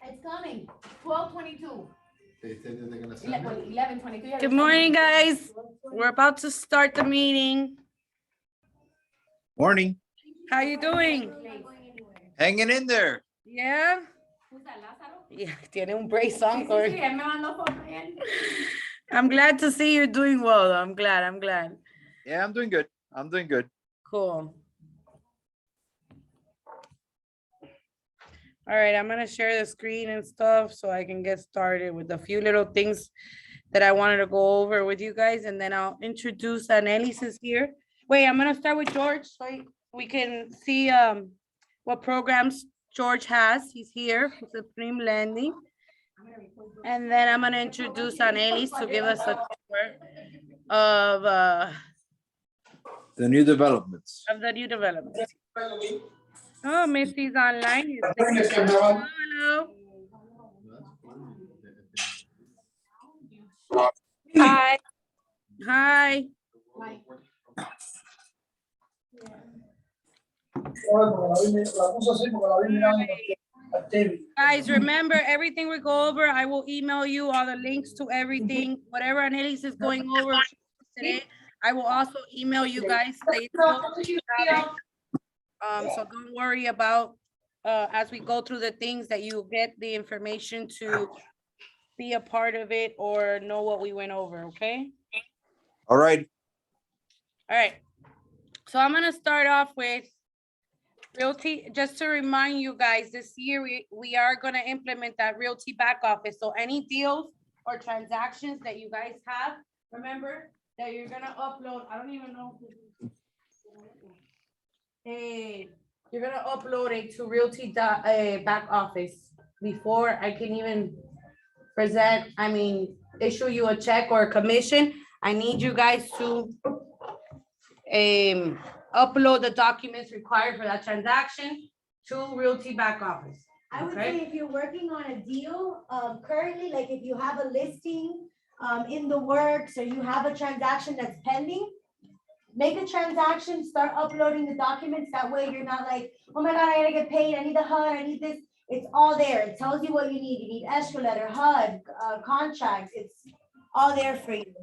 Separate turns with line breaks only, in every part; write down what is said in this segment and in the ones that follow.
It's coming. 12:22.
They said that they're gonna send it.
11:22.
Good morning, guys. We're about to start the meeting.
Morning.
How you doing?
Hanging in there.
Yeah? Yeah, tiene un brace on. Corey. I'm glad to see you're doing well. I'm glad.
Yeah, I'm doing good. I'm doing good.
Cool. All right, I'm gonna share the screen and stuff so I can get started with a few little things that I wanted to go over with you guys, and then I'll introduce Anelys is here. Wait, I'm gonna start with George so we can see what programs George has. He's here for Supreme Lending. And then I'm gonna introduce Anelys to give us a tour of
The new developments.
the new developments. Oh, Missy's online. Hello. Hi. Hi. Guys, remember everything we go over, I will email you all the links to everything. Whatever Anelys is going over today, I will also email you guys. So don't worry about as we go through the things that you get the information to be a part of it or know what we went over, okay?
All right.
All right. So I'm gonna start off with Realty, just to remind you guys, this year we are gonna implement that Realty Back Office. So any deals or transactions that you guys have, remember that you're gonna upload, I don't even know. You're gonna upload it to Realty Back Office before I can even issue you a check or a commission. I need you guys to upload the documents required for that transaction to Realty Back Office.
I would say if you're working on a deal, currently, like if you have a listing in the works or you have a transaction that's pending, make a transaction, start uploading the documents. That way you're not like, oh my God, I gotta get paid. I need the HUD, I need this. It's all there. It tells you what you need. You need escrow letter, HUD, contracts. It's all there for you.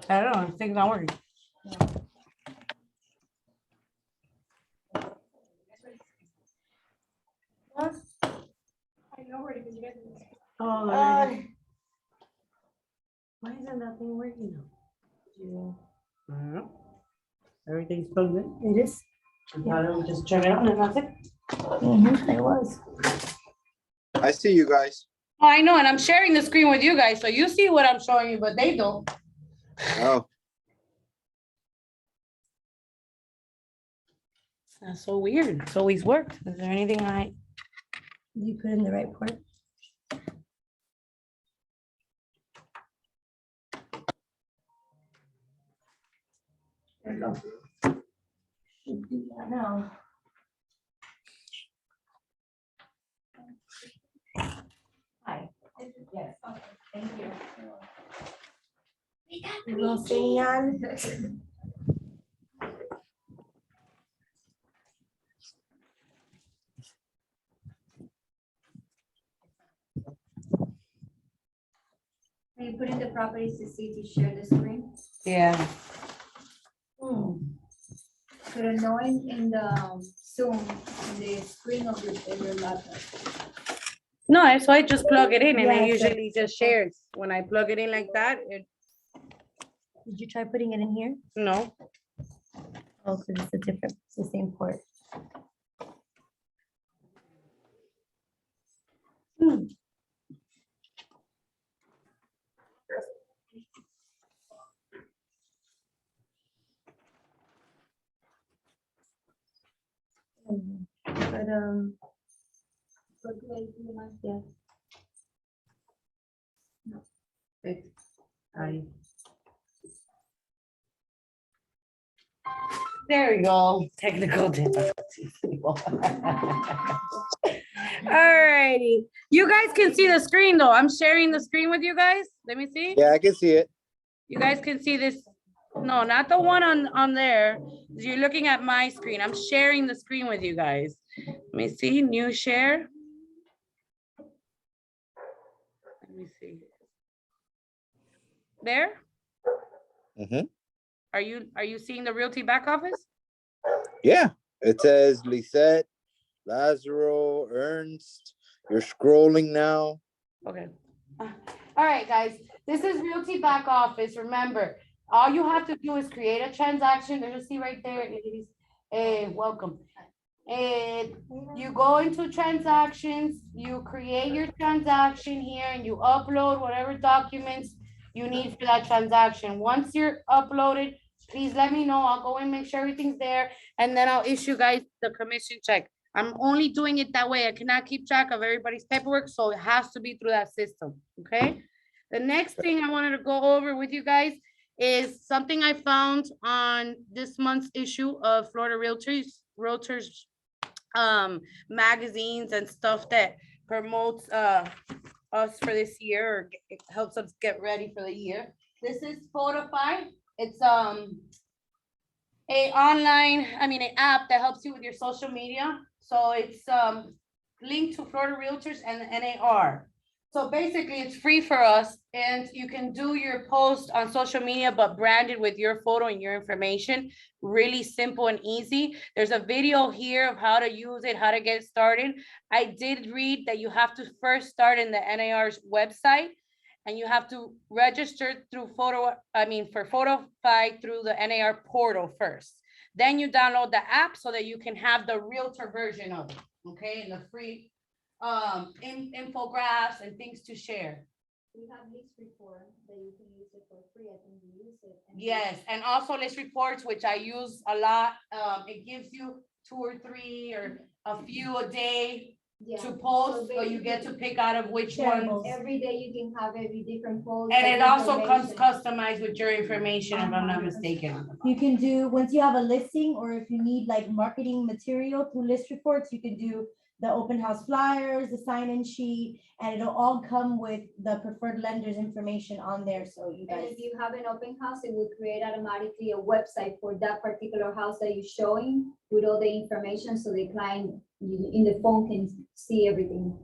I don't know, things not working.
What?
I know where to get it.
Oh, why isn't that thing working now? Everything's plugged in.
It is.
I thought it would just turn it on and that's it.
It was.
I see you guys.
Oh, I know, and I'm sharing the screen with you guys, so you see what I'm showing you, but they don't.
Oh,
That's so weird. It's always worked. Is there anything
You put in the right port. There you go. Should do that now. Hi. Yes. Okay. Thank you. Little señal.
Can you put in the properties to see to share the screen?
Yeah.
Put a no in the Zoom, in the screen of your laptop.
No, so I just plug it in and
Yeah,
it usually just shares. When I plug it in like that,
Did you try putting it in here?
no.
Oh, because it's the same port. But yeah.
There we go. Technical difficulties. Alrighty. You guys can see the screen though. I'm sharing the screen with you guys. Let me see.
yeah, I can see it.
You guys can see this. No, not the one on there. You're looking at my screen. I'm sharing the screen with you guys. Let me see, new share. Let me see. There?
Mhm.
Are you seeing the Realty Back Office?
Yeah, it says Lisette, Lazaro, Ernst. You're scrolling now.
Okay. All right, guys, this is Realty Back Office. Remember, all you have to do is create a transaction. There's a C right there, ladies. Welcome. And you go into transactions, you create your transaction here, and you upload whatever documents you need for that transaction. Once you're uploaded, please let me know. I'll go and make sure everything's there, and then I'll issue guys the commission check. I'm only doing it that way. I cannot keep track of everybody's paperwork, so it has to be through that system, okay? The next thing I wanted to go over with you guys is something I found on this month's issue of Florida Realtors magazines and stuff that promotes us for this year, or it helps us get ready for the year. This is Photify. It's an app that helps you with your social media. So it's linked to Florida Realtors and the NAR. So basically it's free for us, and you can do your post on social media, but branded with your photo and your information. Really simple and easy. There's a video here of how to use it, how to get started. I did read that you have to first start in the NAR's website, and you have to register through for Photify through the NAR portal first. Then you download the app so that you can have the realtor version of it, okay? And the free infographics and things to share.
We have list report that you can use it for free. I think you use it.
Yes, and also list reports, which I use a lot. It gives you 2 or 3 or a few a day to post, so you get to pick out of which ones.
Every day you can have every different post.
And it also comes customized with your information, if I'm not mistaken.
You can do, once you have a listing, or if you need like marketing material through list reports, you can do the open house flyers, the sign-in sheet, and it'll all come with the preferred lender's information on there, so you
And
guys.
if you have an open house, it will create automatically a website for that particular house that you're showing with all the information, so the client in the phone can see everything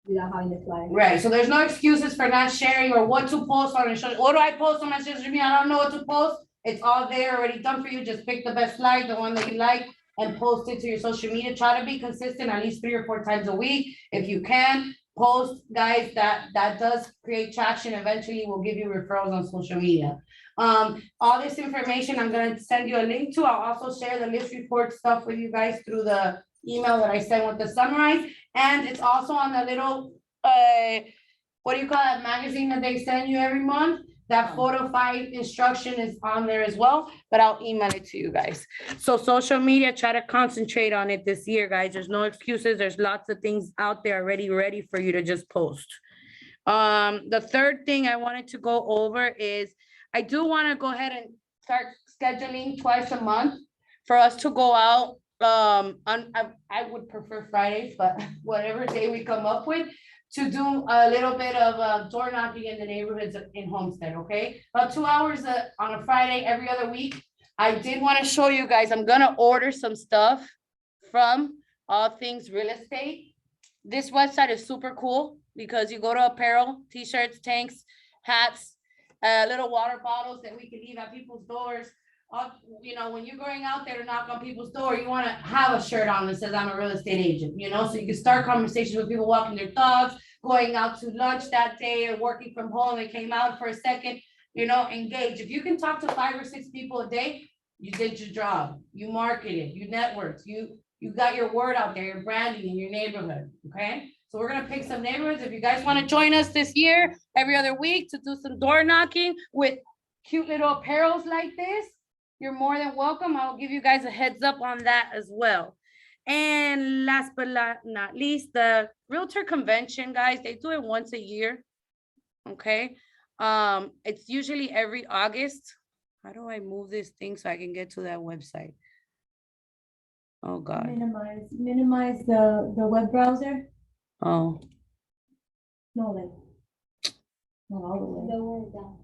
without having the flyer.
Right, so there's no excuses for not sharing or what to post on it. What do I post on my social media? I don't know what to post. It's all there already done for you. Just pick the best slide, the one that you like, and post it to your social media. Try to be consistent at least 3 or 4 times a week. If you can, post, guys, that does create traction. Eventually will give you referrals on social media. All this information I'm gonna send you a link to. I'll also share the list report stuff with you guys through the email that I sent with the summarize. And it's also on the little, what do you call that magazine that they send you every month? That Photify instruction is on there as well, but I'll email it to you guys. So social media, try to concentrate on it this year, guys. There's no excuses. There's lots of things out there already ready for you to just post. The third thing I wanted to go over is I do want to go ahead and start scheduling twice a month for us to go out. I would prefer Fridays, but whatever day we come up with, to do a little bit of door knocking in the neighborhoods in Homestead, okay? About 2 hours on a Friday every other week. I did want to show you guys, I'm gonna order some stuff from All Things Real Estate. This website is super cool because you go to apparel, t-shirts, tanks, hats, little water bottles that we can leave at people's doors. You know, when you're going out there to knock on people's door, you want to have a shirt on that says I'm a real estate agent, you know, so you can start conversations with people walking their dogs, going out to lunch that day, or working from home. They came out for a second, you know, engage. If you can talk to 5 or 6 people a day, you did your job, you marketed, you networked, you got your word out there, your branding in your neighborhood, okay? So we're gonna pick some neighborhoods. If you guys want to join us this year, every other week, to do some door knocking with cute little apparels like this, you're more than welcome. I'll give you guys a heads up on that as well. And last but not least, the Realtor Convention, guys, they do it once a year, okay? It's usually every August. How do I move this thing so I can get to that website? Oh, God.
Minimize the web browser.
Oh.
No, like, not all the way.
Lower down.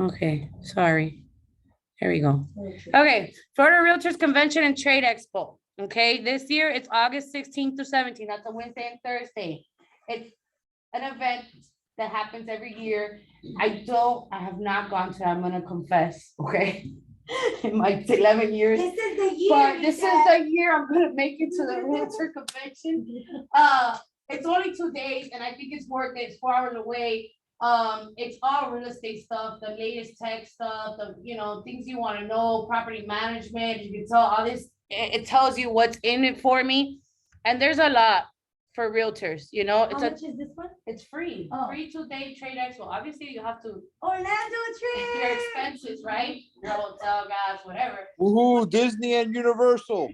Okay, sorry. Here we go. Okay, Florida Realtors Convention and Trade Expo. Okay, this year it's August 16th to 17th. That's a Wednesday and Thursday. It's an event that happens every year. I have not gone to, I'm gonna confess, okay? In my 11 years.
This is the year.
But this is the year I'm gonna make it to the Realtor Convention. It's only 2 days and I think it's worth it. It's 4 hours away. It's all real estate stuff, the latest tech stuff, the, things you wanna know, property management, you can tell all this, it tells you what's in it for me. And there's a lot for realtors,
How much is this one?
it's free,
Oh.
free 2-day trade expo. Obviously you have to,
Orlando
your
trip.
expenses, right? Your hotel, gas, whatever.
Woohoo, Disney and Universal.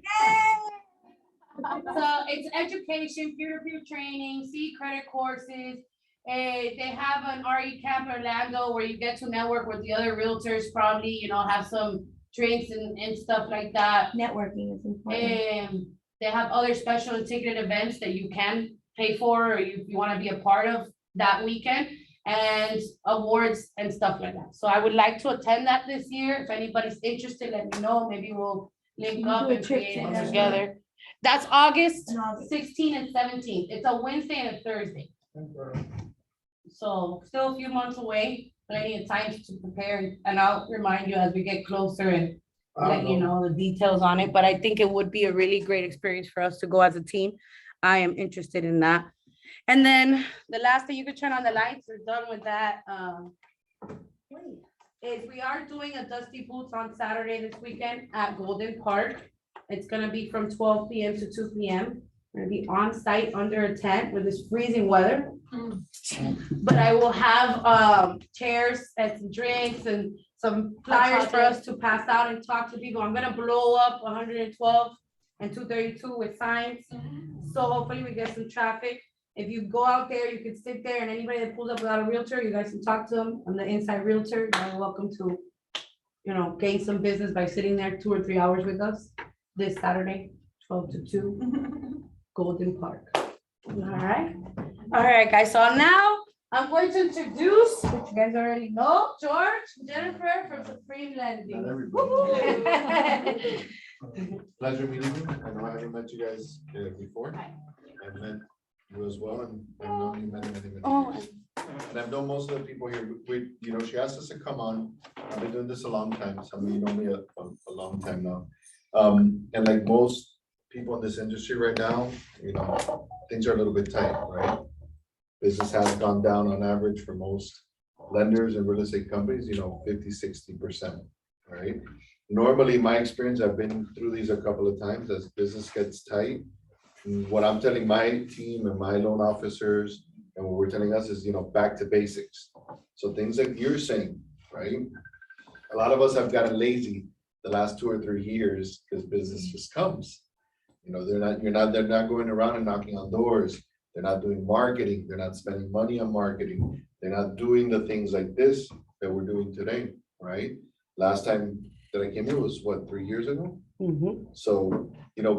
So it's education, peer-to-peer training, C credit courses. They have an RE Camp Orlando where you get to network with the other realtors, probably, have some drinks and stuff like that.
Networking is important.
And they have other special and ticketed events that you can pay for, or if you want to be a part of that weekend, and awards and stuff like that. So I would like to attend that this year. If anybody's interested, let me know. Maybe we'll link
We'll
up
do a
and
trip
create it
together.
together. That's August
In August.
16th and 17th. It's a Wednesday and a Thursday. So still a few months away, plenty of time to prepare, and I'll remind you as we get closer and let you know the details on it, but I think it would be a really great experience for us to go as a team. I am interested in that. And then the last thing, you could turn on the lights, we're done with that. Is we are doing a Dusty Boots on Saturday this weekend at Golden Park. It's gonna be from 12 p.m. to 2 p.m. We're gonna be on site under a tent with this freezing weather. But I will have chairs and some drinks and some flyers for us to pass out and talk to people. I'm gonna blow up 112 and 232 with signs. So hopefully we get some traffic. If you go out there, you can sit there, and anybody that pulls up without a realtor, you guys can talk to them. I'm the inside realtor. You're welcome to, gain some business by sitting there 2 or 3 hours with us this Saturday, 12 to 2, Golden Park. All right, guys. So now I'm going to introduce, which you guys already know, Juniper from Supreme Lending.
Not everybody. Pleasure meeting you. I know I haven't met you guys before.
Hi.
I've met you as well, and I've known you many
Oh.
years. And I've known most of the people here. She asked us to come on. I've been doing this a long time. Some of you know me a long time now. And like most people in this industry right now, things are a little bit tight, right? Business has gone down on average for most lenders and real estate companies, 50–60%, right? Normally, my experience, I've been through these a couple of times as business gets tight. What I'm telling my team and my loan officers and what we're telling us is, back to basics. So things like you're saying, right? A lot of us have gotten lazy the last 2 or 3 years because business just comes. They're not going around and knocking on doors. They're not doing marketing. They're not spending money on marketing. They're not doing the things like this that we're doing today, right? Last time that I came here was what, 3 years ago? So,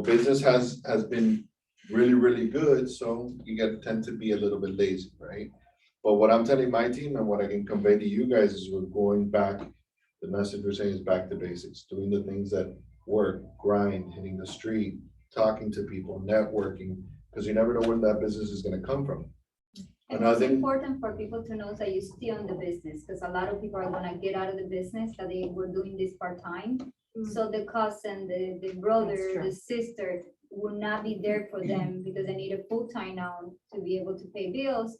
business has been really, really good. So you tend to be a little bit lazy, right? But what I'm telling my team and what I can convey to you guys is we're going back. The message we're saying is back to basics, doing the things that work, grind, hitting the street, talking to people, networking, because you never know where that business is going to come from.
And it's important for people to know that you stay on the business, because a lot of people are gonna get out of the business, that they were doing this part-time. So the cousin, the brother, the sister will not be there for them because they need a full-time now to be able to pay bills.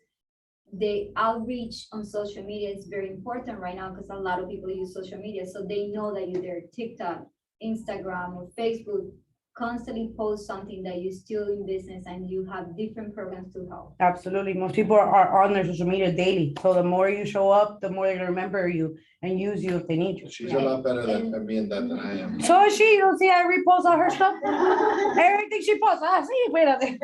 The outreach on social media is very important right now because a lot of people use social media, so they know that you're there. TikTok, Instagram, or Facebook, constantly post something that you're still in business and you have different programs to help.
Absolutely. Most people are on their social media daily. So the more you show up, the more they're gonna remember you and use you if they need you.
She's a lot better at me and that than I am.
So is she. You don't see I repost all her stuff? Everything she posts. See, wait a minute.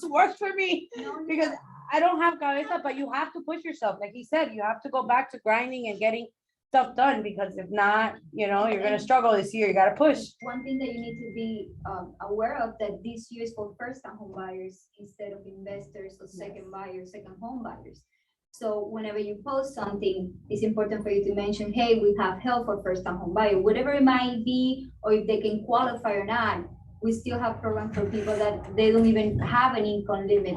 It works for me because I don't have cabeza, but you have to push yourself. Like he said, you have to go back to grinding and getting stuff done, because if not, you know, you're gonna struggle this year, you gotta push.
One thing that you need to be aware of, that this year is for first-time home buyers instead of investors or second buyers, second home buyers. So whenever you post something, it's important for you to mention, hey, we have help for first-time home buyer, whatever it might be, or if they can qualify or not. We still have programs for people that they don't even have an income limit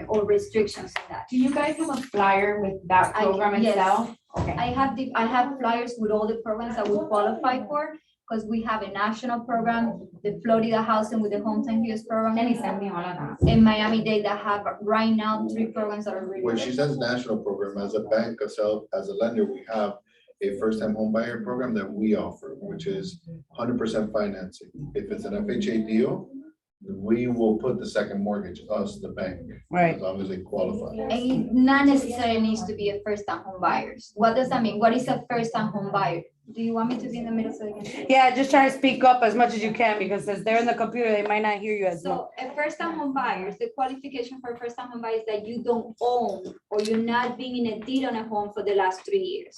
or restrictions on that.
Do you guys have a flyer with that program
yes.
itself? Okay.
I have flyers with all the programs that we qualify for, because we have a national program, the Florida Housing with the Hometown Heroes program.
Then he sent me all of that.
In Miami-Dade that have right now 3 programs that are really.
When she says national program, as a bank, as a lender, we have a first-time home buyer program that we offer, which is 100% financing. If it's an FHA deal, we will put the second mortgage, us, the bank.
Right.
As long as they qualify.
And it not necessarily needs to be a first-time home buyers. What does that mean? What is a first-time home buyer? Do you want me to be in the middle so they can?
Yeah, just try to speak up as much as you can, because as they're in the computer, they might not hear you as much.
So a first-time home buyers, the qualification for a first-time home buyer is that you don't own or you're not being in a deed on a home for the last 3 years.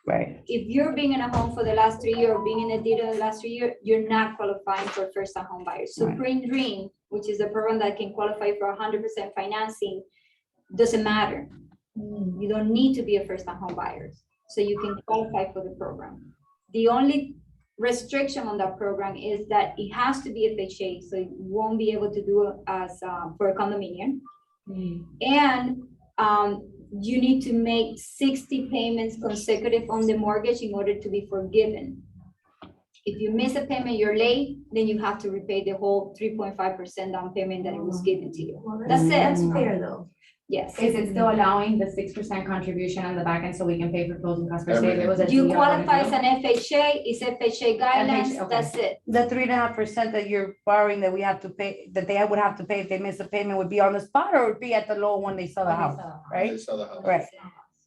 Right.
If you're being in a home for the last 3 years or being in a deed in the last 3 years, you're not qualifying for first-time home buyers.
Right.
Supreme Dream, which is a program that can qualify for 100% financing, doesn't matter. You don't need to be a first-time home buyer, so you can qualify for the program. The only restriction on that program is that it has to be FHA, so you won't be able to do it as for a condominium. And you need to make 60 payments consecutive on the mortgage in order to be forgiven. If you miss a payment, you're late, then you have to repay the whole 3.5% down payment that it was given to you. That's
That's
it.
fair though.
Yes.
Is it still allowing the 6% contribution on the back end so we can pay for closing costs per se if it was a
You
deal?
qualify as an FHA, it's FHA guidelines,
okay.
that's it.
The 3.5% that you're borrowing that we have to pay, that they would have to pay if they miss a payment, would be on the spot, or would be at the low when they sell the house, right?
They sell the house.
Right.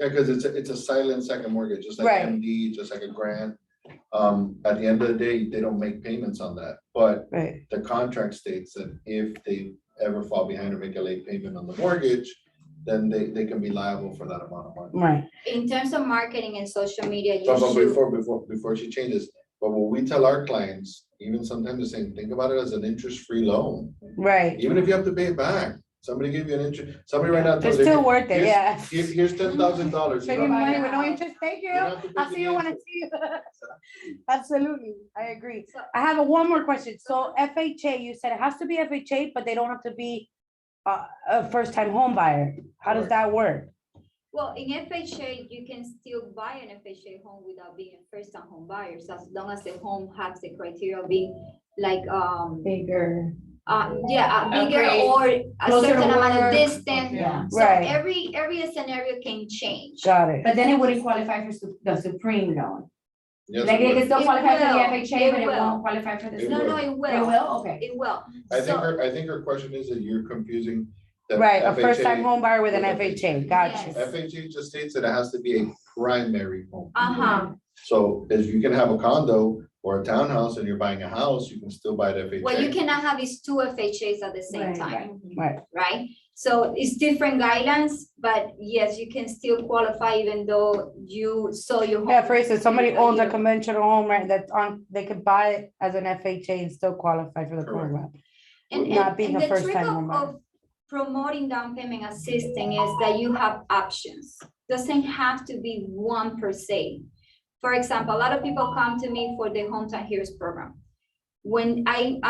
Yeah, because it's a silent second mortgage, just like
Right.
MD, just like a grant. At the end of the day, they don't make payments on that, but
Right.
the contract states that if they ever fall behind or make a late payment on the mortgage, then they can be liable for that amount of money.
Right.
In terms of marketing and social media, you
But
should.
before she changes, but what we tell our clients, even sometimes the same, think about it as an interest-free loan.
Right.
Even if you have to pay it back, somebody gave you an interest, somebody right now.
It's
tells you,
still worth it,
here's-
yeah.
Here's $10,000.
Save your money with no interest, thank you.
don't have to pay
I'll
the
see you when I
interest.
see you. Absolutely, I agree.
So-
I have one more question. So FHA, you said it has to be FHA, but they don't have to be a first-time home buyer. How does that work?
Well, in FHA, you can still buy an FHA home without being a first-time home buyers, as long as the home has the criteria of being like,
Bigger.
bigger
Upgrade.
or a
Closer to
certain amount of
work.
distance.
Yeah.
So
Right.
every scenario can change.
Got it.
But then it wouldn't qualify for the Supreme loan.
Yes,
Like it
but
can still
It
qualify for the
will.
FHA, but
It
it
will.
won't qualify for the.
It
No,
Supreme.
no, it
It
will,
will, okay.
it will.
I think
So-
I think her question is that you're confusing. the
Right, a
FHA
first-time home buyer with an
with
FHA, gotcha.
Yes.
FHA just states that it has to be a primary home.
Uh-huh.
So if you can have a condo or a townhouse and you're buying a house, you can still buy the FHA.
What you cannot have is 2 FHAs at the same
Right,
time,
Right.
right? So it's different guidelines, but yes, you can still qualify even though you saw your home.
Yeah, for instance, somebody owns a
year.
conventional home, right, that's on, they could buy it as an FHA and still qualify for the
Correct.
program.
And,
not being
and
a
the trick
first-time home buyer.
of promoting down payment assisting is that you have options. Doesn't have to be one per se. For example, a lot of people come to me for the Hometown Heroes program. When I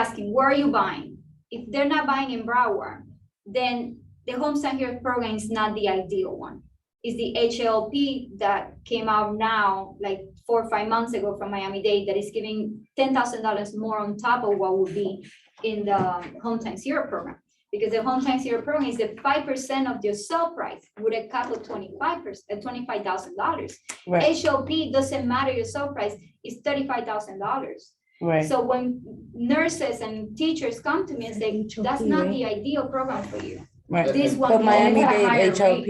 ask them, where are you buying? If they're not buying in Broward, then the Hometown Heroes program is not the ideal one. It's the HLP that came out now, like 4 or 5 months ago from Miami-Dade, that is giving $10,000 more on top of what would be in the Hometown Hero program. Because the Hometown Hero program is the 5% of your sale price with a cap of $25,000.
Right,
HLP doesn't matter your sale price, it's $35,000.
right.
So when nurses and teachers come to me and say, that's not the ideal program for you.
Right.
This one.
But
is
Miami
a
Dade
higher rate.
HLP.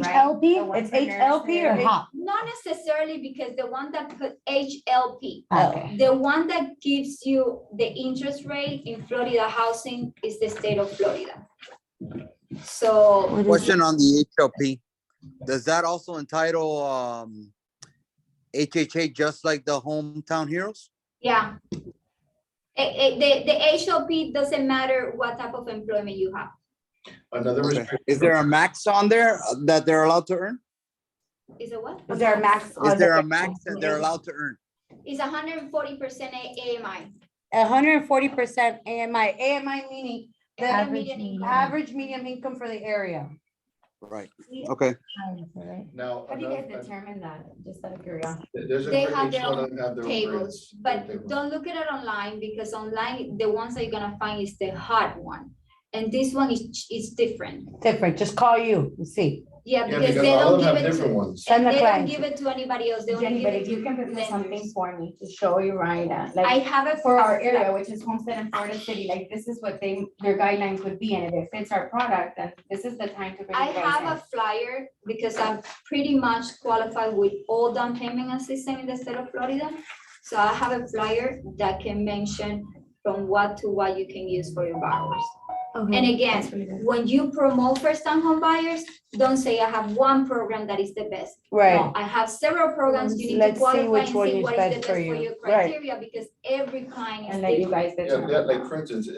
HLP?
The one
It's
for
HLP or
nurses.
H?
Not necessarily because the one that put HLP,
Okay.
the one that gives you the interest rate in Florida housing is the state of Florida. So,
Question on the HLP. Does that also entitle, HHA just like the hometown heroes?
Yeah. The HOP doesn't matter what type of employment you have.
Another
Okay.
restriction.
Is there a max on there that they're allowed to earn?
Is it what?
Is there a max?
Is there a max that they're allowed to earn?
It's 140% AMI.
140% AMI, AMI meaning the
Average median income.
average medium income for the area.
Right, okay.
Now,
How do you guys
another-
determine that? Just out of curiosity.
there's a,
They have
each
their
one
own
of them have their own
tables,
grids,
but
tables.
don't look at it online, because online, the ones that you're gonna find is the hard one. And this one is different.
Different, just call you and see.
Yeah,
Yeah,
because
because
they
all
don't
of them
give
have
it
different
to,
ones.
Send
and
the
they don't
client
give
to-
it to anybody else. They only
Jenny,
give
but
it
if you
to
can prepare something
lenders.
for me to show you, right,
I
like
have it
for our area, which is Homestead and Florida City, like this is what their guidelines would be, and if it fits our product, then this is the time to bring
I
you guys
have
in.
a flyer because I'm pretty much qualified with all down payment assistance in the state of Florida. So I have a flyer that can mention from what to what you can use for your borrowers. And again,
That's really good.
when you promote first-time home buyers, don't say I have one program that is the best.
Right,
No, I have several programs. You need to
Let's see
qualify
which
and
one
see
is
what is the
best
best
for
for
you.
your
Right.
criteria, because every client is
And let you
different.
guys
Yeah,
determine.
like for instance,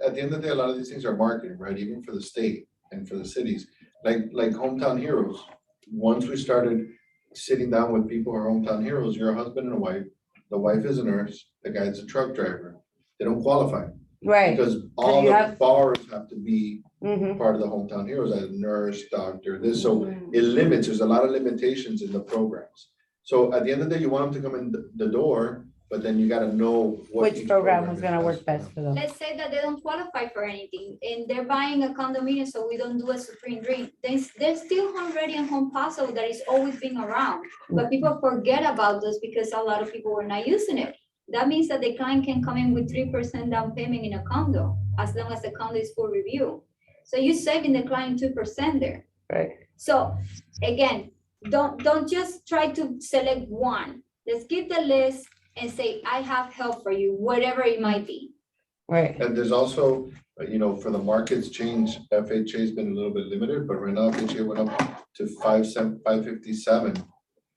at the end of the day, a lot of these things are marketing, right? Even for the state and for the cities, like hometown heroes. Once we started sitting down with people who are hometown heroes, you're a husband and a wife. The wife is a nurse, the guy's a truck driver. They don't qualify
right.
because all
you
the
have-
borrowers have to be
Mhm.
part of the hometown heroes, as a nurse, doctor, this, so
Mhm.
it limits, there's a lot of limitations in the programs. So at the end of the day, you want them to come in the door, but then you gotta know what
Which
each
program was
is
gonna work best for them.
Let's say that they don't qualify for anything and they're buying a condominium, so we don't do a supreme dream. There's still home ready and home possible that is always been around. But people forget about those because a lot of people were not using it. That means that the client can come in with 3% down payment in a condo, as long as the condo is full review. So you're saving the client 2% there.
Right.
So again, don't just try to select one. Let's give the list and say, I have help for you, whatever it might be.
Right,
And there's also, for the markets change, FHA's been a little bit limited, but right now FHA went up to 557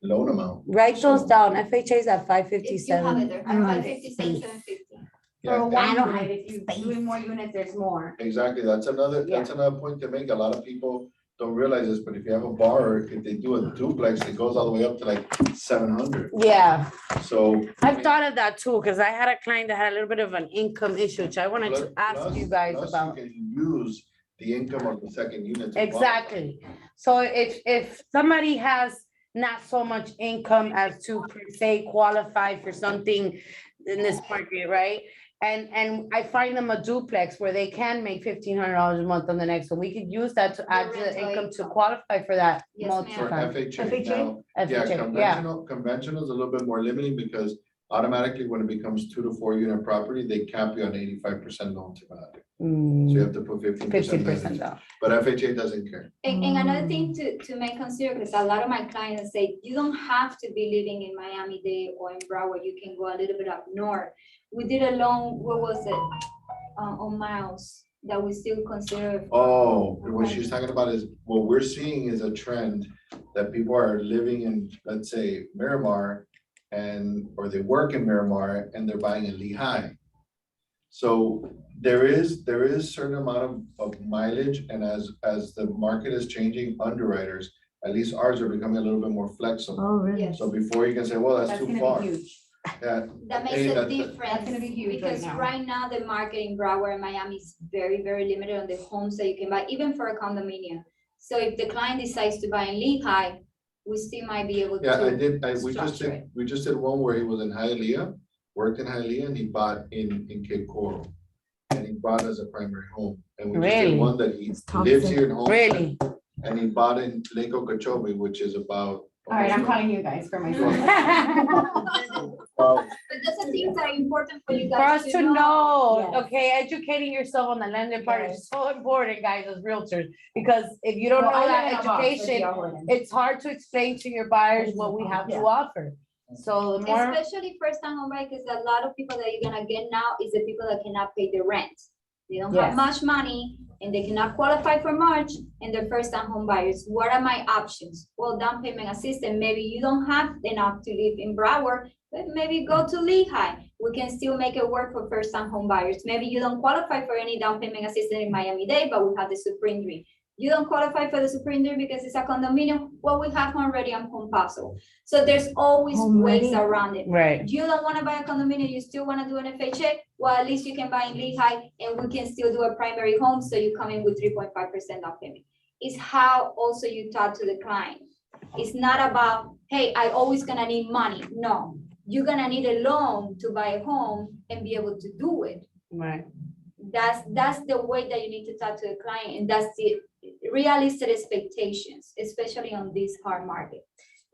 loan amount.
write those
So-
down, FHA's at five
If you have it
fifty-seven.
there,
I don't have
557,
space.
750.
Yeah,
For
and-
one
I don't
unit,
have
if you're
space.
doing more units, there's more.
Exactly, that's another point to make. A lot of people don't realize this, but if you have a borrower, if they do a duplex, it goes all the way up to like 700.
Yeah,
So.
I've thought of that too, because I had a client that had a little bit of an income issue, which I wanted to ask you guys
plus
about.
You can use the income of the second unit. to
Exactly. So if somebody has not so much income as to per se qualify for something in this market, right? And I find them a duplex where they can make $1,500 a month on the next one. We could use that to add to the
rental
income to
income.
qualify for that.
Yes, ma'am.
For
multi-family.
FHA. Now, yeah,
FHA, yeah.
conventional is a little bit more limiting because automatically when it becomes 2 to 4 unit property, they cap you on 85% loan to value. So you have to put
50%
50%
down.
But FHA doesn't care.
And another thing to make consider, because a lot of my clients say, you don't have to be living in Miami-Dade or in Broward, you can go a little bit up north. We did a loan, what was it, on Miles, that we still consider.
Oh, what she's talking about is, what we're seeing is a trend that people are living in, let's say, Miramar or they work in Miramar and they're buying in Lehigh. So there is certain amount of mileage, and as the market is changing, underwriters, at least ours, are becoming a little bit more flexible.
Oh, really?
Yes.
So before you can say, well, that's
That's
too
gonna
far.
be huge.
Yeah,
That makes
Hey,
a
that-
difference.
That's gonna be huge right
Because
now.
right now, the market in Broward and Miami is very, very limited on the homes that you can buy, even for a condominium. So if the client decides to buy in Lehigh, we still might be able to.
yeah,
structure it.
we just did one where he was in Hialeah, worked in Hialeah, and he bought in Cape Coral. And he bought as a primary home. And we just
Really?
did one that he
It's tough
lives
to-
here in Homestead.
Really?
And he bought in Lake Okeechobee, which is about.
All right, I'm
almost
calling you guys for my.
Well,
But those are things that are important for you
For
guys
us to know,
Yes.
okay, educating yourself on the lending part is so important, guys, as realtors, because if you don't
Well, I
know
live in
that
a box with
education,
DR Horton.
it's hard to explain to your buyers what we have to
Yeah.
offer. So the more,
Especially first time home buyer, because a lot of people that you're gonna get now is the people that cannot pay the rent. They don't have
Yes.
much money and they cannot qualify for much and they're first-time home buyers. What are my options? Well, down payment assistance, maybe you don't have enough to live in Broward, but maybe go to Lehigh. We can still make it work for first-time home buyers. Maybe you don't qualify for any down payment assistance in Miami-Dade, but we have the Supreme Dream. You don't qualify for the Supreme Dream because it's a condominium. Well, we have already on Home Paso. So there's always ways around it.
Right.
You don't want to buy a condominium, you still want to do an FHA, well, at least you can buy in Lehigh and we can still do a primary home, so you come in with 3.5% down payment. It's how also you talk to the client. It's not about, hey, I always gonna need money. No, you're gonna need a loan to buy a home and be able to do it.
Right.
That's the way that you need to talk to the client, and that's the realistic expectations, especially on this hard market.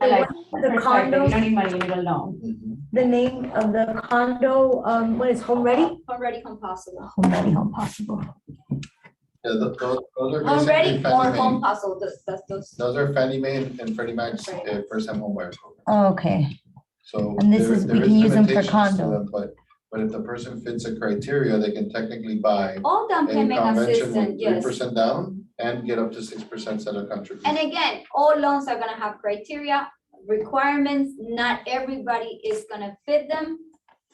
I like
The condo,
you don't need money, you need a loan.
Mhm.
the name of the condo, what is Home Ready?
Already home possible.
Home Ready, Home Possible.
Yeah, those are
Home ready
basically
or
Fannie
home
Mae.
possible, that's those.
Those are Fannie Mae and Freddie Mac's first-time home buyers program.
Oh, okay.
So.
And this
there-
is- we
there
can use them for
limitations to
condo.
them, But if the person fits the criteria, they can technically buy
All down
a
payment
convention
assistance,
with
yes.
3% down and get up to 6% seller contribution.
And again, all loans are gonna have criteria, requirements, not everybody is gonna fit them.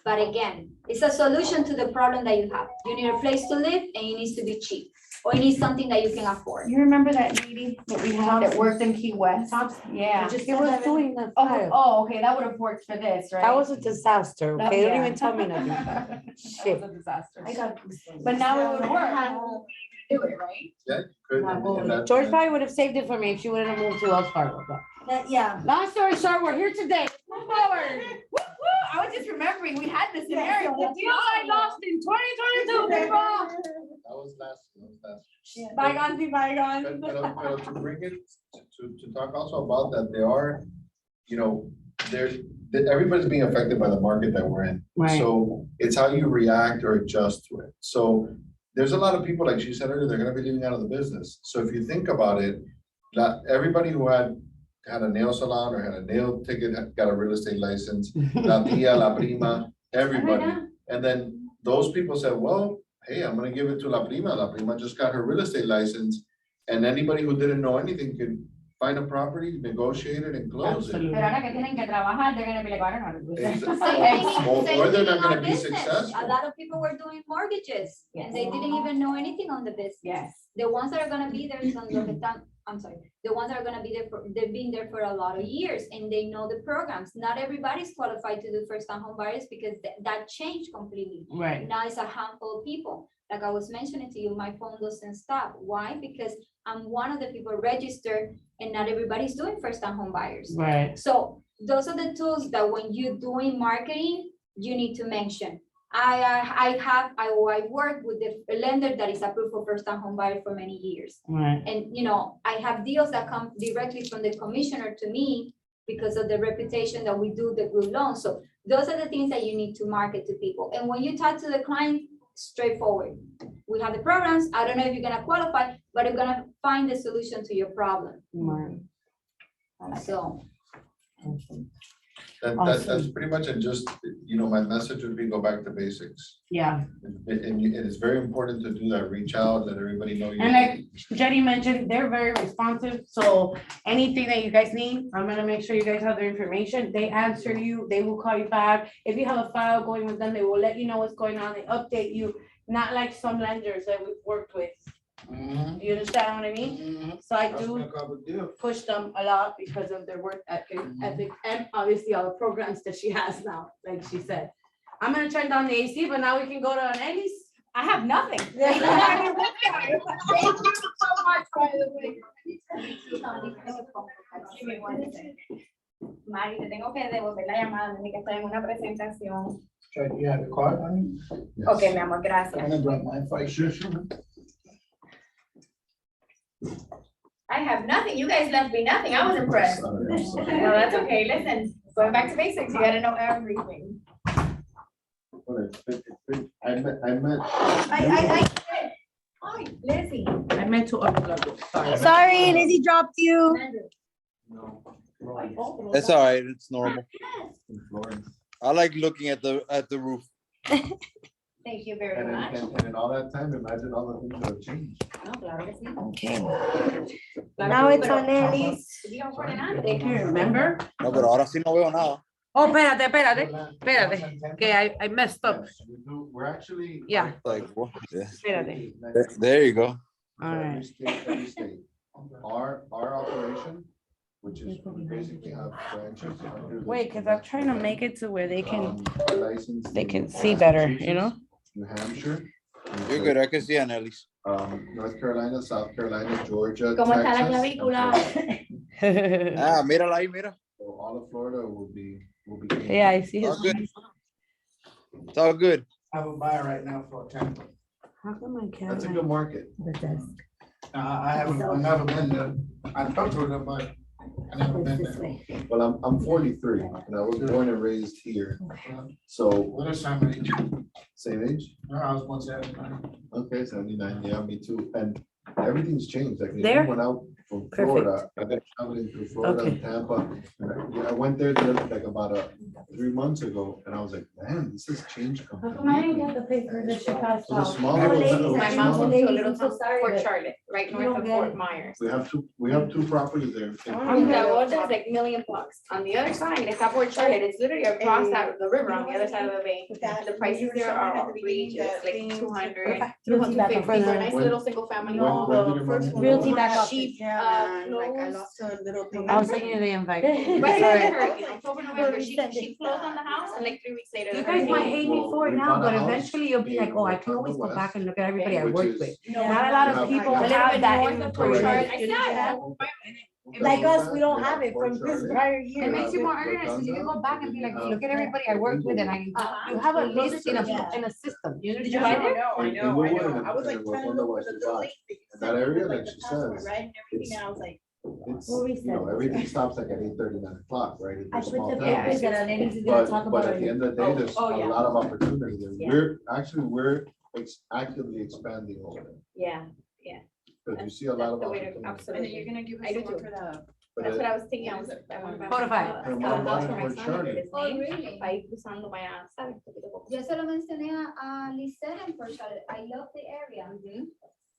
But again, it's a solution to the problem that you have. You need a place to live and it needs to be cheap, or you need something that you can afford.
You remember that lady that we had that worked in Key West? Yeah.
He was doing that
Oh,
file.
oh, okay, that would have worked for this, right?
That was a disaster,
That-
okay? Don't
yeah.
even tell me nothing.
That
Shit.
was a disaster.
got.
But now it would work. Do it, right?
Yeah, good. and that-
George probably would have saved it for me if she wouldn't have moved to Wells Fargo. But
Yeah.
long story short, we're here today. Move forward.
Woo, woo, I was just remembering, we had this scenario.
The deal I lost in 2022, people.
That was last.
Bygones be bygones.
But to bring it, to talk also about that, they are, everybody's being affected by the market that we're in.
Right.
So it's how you react or adjust to it. So there's a lot of people, like she said earlier, they're gonna be leaving out of the business. So if you think about it, not everybody who had a nail salon or had a nail ticket, got a real estate license, la tia, la prima, everybody. And then those people said, well, hey, I'm gonna give it to la prima. La prima just got her real estate license. And anybody who didn't know anything could find a property, negotiate it and close it.
Absolutely.
Pero ahora que tienen que trabajar, they're gonna be like, I don't know how to do this.
Or they're not gonna be
A
successful.
lot of people were doing mortgages and they didn't even know anything on the business.
Yes.
The ones that are gonna be there, the ones that are gonna be there for, they've been there for a lot of years and they know the programs. Not everybody's qualified to do first-time home buyers because that changed completely.
Right.
Now it's a handful of people. Like I was mentioning to you, my phone doesn't stop. Why? Because I'm one of the people registered and not everybody's doing first-time home buyers.
Right.
So those are the tools that when you're doing marketing, you need to mention. I work with the lender that is approved for first-time home buyer for many years.
Right.
And, I have deals that come directly from the commissioner to me because of the reputation that we do the good loans. So those are the things that you need to market to people. And when you talk to the client, straightforward. We have the programs. I don't know if you're gonna qualify, but you're gonna find the solution to your problem.
Right.
So,
That's pretty much it. Just, my message would be go back to basics.
Yeah.
And it's very important to do that. Reach out, let everybody know.
And like Jenny mentioned, they're very responsive. So anything that you guys need, I'm gonna make sure you guys have their information. They answer you, they will call you back. If you have a file going with them, they will let you know what's going on. They update you, not like some lenders that we've worked with.
Mhm.
You understand what I mean?
Mhm.
So I
That's
do
no problem, deal.
push them a lot because of their work ethic and obviously all the programs that she has now, like she said. I'm gonna turn down the AC, but now we can go to Anelys.
I have nothing.
Thank
you so much, by the way. Mari, te tengo que devolver la llamada, ni que estoy en una presentación.
You have a card on you?
Yes.
Okay, mi amor, gracias.
I'm gonna drop my fight. Sure.
I have nothing. You guys left me nothing. I was impressed.
Sorry, I'm
No,
sorry.
that's okay. Listen, going back to basics, you gotta know everything.
I met.
Hi, Lizzie.
I meant to upload it, sorry.
Sorry, Lizzie dropped you.
No.
It's all right. It's normal.
In Florence.
I like looking at the roof.
Thank you very
And
much.
in all that time, imagine all the things that have changed.
No, claro que sí.
Okay.
Claro
Now
que sí,
it's
pero
Anelys.
digan por delante.
Remember?
No, pero ahora sí no veo nada.
Oh, espérate, que I messed up.
Yes, we're actually.
Yeah.
Like, what? Yeah.
Espérate.
There you go.
All right.
Every state. Our operation, which is we basically have branches. under the-
Wait, because I'm trying to make it to where they can
licensed
they
in
can see better, you know?
New Hampshire.
You're good. I can see Anelys.
North Carolina, South Carolina, Georgia,
¿Cómo está la
Texas, and
clavícula?
Florida.
Ah, mírala ahí, mira.
So all of Florida will be.
Yeah, I see
All
his.
good. It's all good.
I have a buyer right now for Tampa.
How come I can't?
That's a good market.
The desk.
I never been there. I talked to them, but I never been
This
there.
way.
Well, I'm 43 and I was born and raised here. So
What is somebody?
same age?
I was once at.
Okay, 79, yeah, me too. And everything's changed. Like,
There?
I went out from Florida, I've been traveling through Florida and Tampa. And I went there like about 3 months ago and I was like, man, this has changed
How come I didn't
completely.
get the paper that she passed
So the
out?
smaller
Oh,
ones-
ladies,
the
My
I
mom
smaller-
moved to a
ladies,
little
I'm so
town,
sorry,
Fort
but
Charlotte, right
you
north
don't
of
get
Fort
it.
Myers.
We have two properties there.
La otra is like $1,000,000. On the other side, it's at Fort Charlotte. It's literally across the river on the other side of the bay. The prices there are outrageous, like 200,
Realty Back
250 for a
Office.
nice little single family
When
home.
did your mom-
Realty Back Office.
Cheap,
I was sending you the invite.
Right,
Sorry.
her, in October, November, she closed on the house and like 3 weeks later.
You
the
guys might
hurricane.
hate me for it
We
now,
bought a
but
house
eventually you'll be like,
in
oh, I can
Wakanda
always go
West,
back and look at everybody I
which
worked
is-
with. Not a lot of people
A little
have
bit
that
north of Fort
inventory.
Charlotte. I
You
said,
know that?
Like us, we don't have it from this prior year.
It makes you more organized because you can go back and be like, look at everybody I worked with and you have a list in a system. You
Did you buy it?
I was like trying to look for the building. In that area, like she says,
Right, and everything,
it's-
I was like,
it's,
What we
you know,
said.
everything stops like at 8:30, 9 o'clock, right? It's
I
a
put
small
the
town.
papers that Anelys is gonna talk
But
about.
at the end of the day, there's a
yeah.
lot of opportunity there.
Yeah.
We're actively expanding over there.
Yeah,
Because you see a lot of
That's the way to-
opportunity.
and then you're gonna give
I
us
do
the one
too.
for the.
But
that's
it-
what I was thinking. I want to buy
Fortify.
Her mom
a house
bought
for my
it for
son
Charlie.
under his
Oh,
name.
really?
Para ir usando, vaya, ¿sabes? Poquito a poco.
Yo se lo mencioné a Lisette en Port Charlotte. I love the area.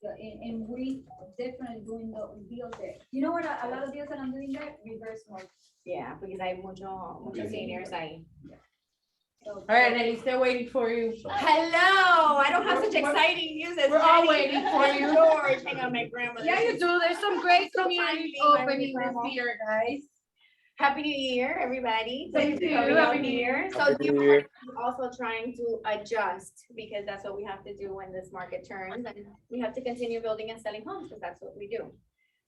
So, and we definitely doing the deals there. You know what, a lot of deals that I'm doing there, reverse mortgage.
Yeah, because hay muchos seniors ahí.
So-
All right, Anelys, they're waiting for you.
Hello, I don't have such exciting news as
We're all
Jenny.
waiting for you.
George, hang on, my grandmother.
Yeah, you do. There's some great community
Finally,
opening
grandma.
this year, guys.
Happy New Year, everybody.
Same to you.
Happy
Happy
New
New
Year. So
Happy New
New
Year.
York is also trying to adjust because that's what we have to do when this market turns and we have to continue building and selling homes because that's what we do.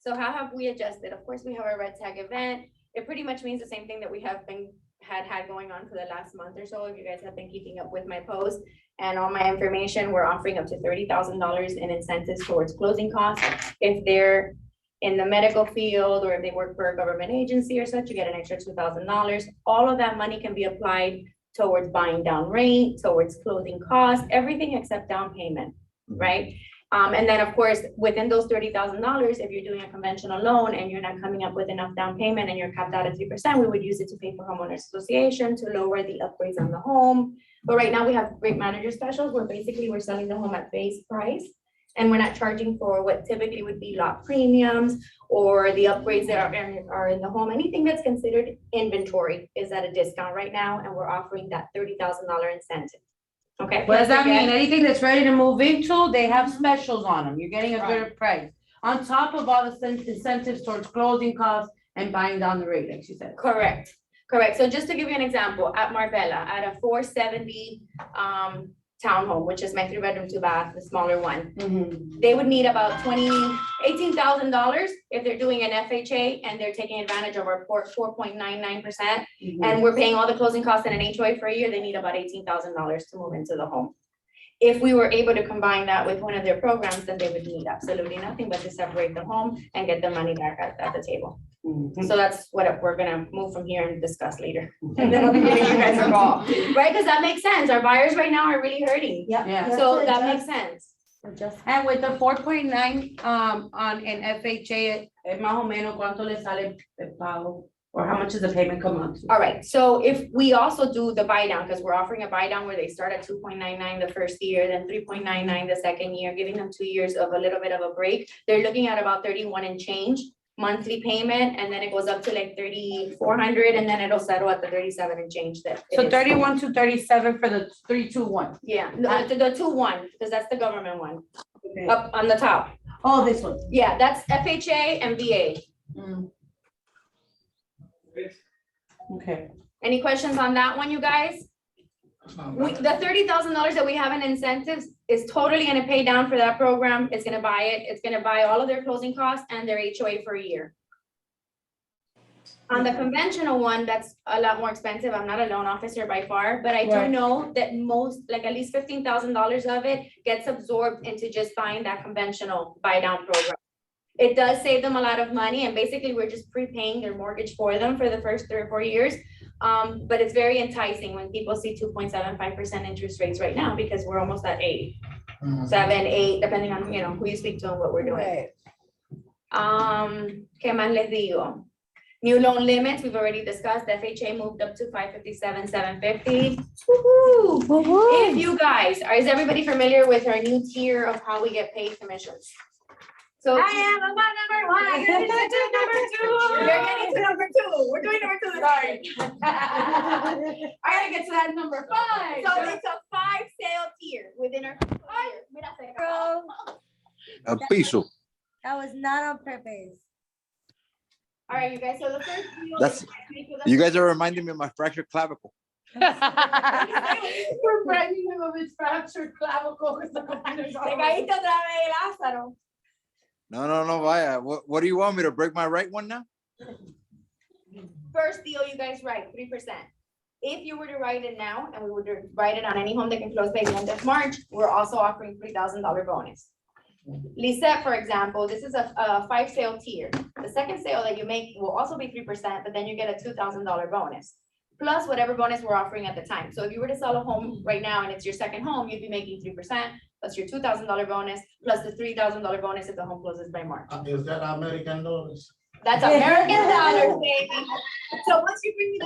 So how have we adjusted? Of course, we have our red tag event. It pretty much means the same thing that we have been had going on for the last month or so. If you guys have been keeping up with my post and all my information, we're offering up to $30,000 in incentives towards closing costs. If they're in the medical field, or if they work for a government agency or such, you get an extra $2,000. All of that money can be applied towards buying down rate, towards closing costs, everything except down payment, right? And then, of course, within those $30,000, if you're doing a conventional loan and you're not coming up with enough down payment and you're capped out at 3%, we would use it to pay for homeowners association to lower the upgrades on the home. But right now we have great manager specials where basically we're selling the home at base price. And we're not charging for what typically would be lot premiums or the upgrades that are in the home. Anything that's considered inventory is at a discount right now, and we're offering that $30,000 incentive. Okay?
What does that mean?
Again,
Anything that's ready to move into, they have specials on them. You're getting a better price. On top of all the incentives towards closing costs and buying down the rate, like she said.
Correct. So just to give you an example, at Marbella, at a 470 townhome, which is my 3-bedroom, 2-bath, the smaller one, they would need about $18,000 if they're doing an FHA and they're taking advantage of our 4.99%. And we're paying all the closing costs and an HOA for a year, they need about $18,000 to move into the home. If we were able to combine that with one of their programs, then they would need absolutely nothing but to separate the home and get the money back at the table. So that's what we're gonna move from here and discuss later. And then I'll give you guys a call, right? Because that makes sense. Our buyers right now are really hurting.
Yeah.
So that makes sense.
And with the 4.9 on an FHA, más o menos cuánto le sale el pago Or how much does the payment come out to?
All right, so if we also do the buy down, because we're offering a buy down where they start at 2.99 the first year, then 3.99 the second year, giving them 2 years of a little bit of a break. They're looking at about 31 and change monthly payment, and then it goes up to like 3,400, and then it'll settle at the 37 and change that. it
So
is.
31 to 37 for the 321.
Yeah, no, the 2-1, because that's the government one,
Okay.
up on the top.
Oh, this one.
Yeah, that's FHA and VA.
Okay.
Any questions on that one, you guys? The $30,000 that we have in incentives is totally gonna pay down for that program. It's gonna buy it. It's gonna buy all of their closing costs and their HOA for a year. On the conventional one, that's a lot more expensive. I'm not a loan officer by far, but I do
Right.
know that most, like at least $15,000 of it gets absorbed into just buying that conventional buy down program. It does save them a lot of money, and basically we're just prepaying their mortgage for them for the first 3 or 4 years. But it's very enticing when people see 2.75% interest rates right now, because we're almost at 8, 7, 8, depending on, you know, who you speak to and what we're doing. ¿Qué más les digo? New loan limits, we've already discussed. FHA moved up to 557, 750. Woo-hoo. If you guys, is everybody familiar with our new tier of how we get paid commissions? So
I am a number one.
You're getting to number 2. You're getting to number 2. We're doing number 2. Sorry.
I gotta get to that number 5.
So it's a 5 sale tier within our.
Bro,
A piso.
that was not on purpose.
All right, you guys, so the first deal.
That's- You guys are reminding me of my fractured clavicle.
We're bragging him of his fractured clavicle.
Te caíste otra vez, Lázaro.
No, vaya. What do you want me to break my right one now?
First deal, you guys write 3%. If you were to write it now, and we would write it on any home that can close by the end of March, we're also offering $3,000 bonus. Lisette, for example, this is a 5 sale tier. The second sale that you make will also be 3%, but then you get a $2,000 bonus. Plus whatever bonus we're offering at the time. So if you were to sell a home right now and it's your second home, you'd be making 3%, plus your $2,000 bonus, plus the $3,000 bonus if the home closes by March.
Is that American dollars?
That's American dollars, baby. So once you bring me the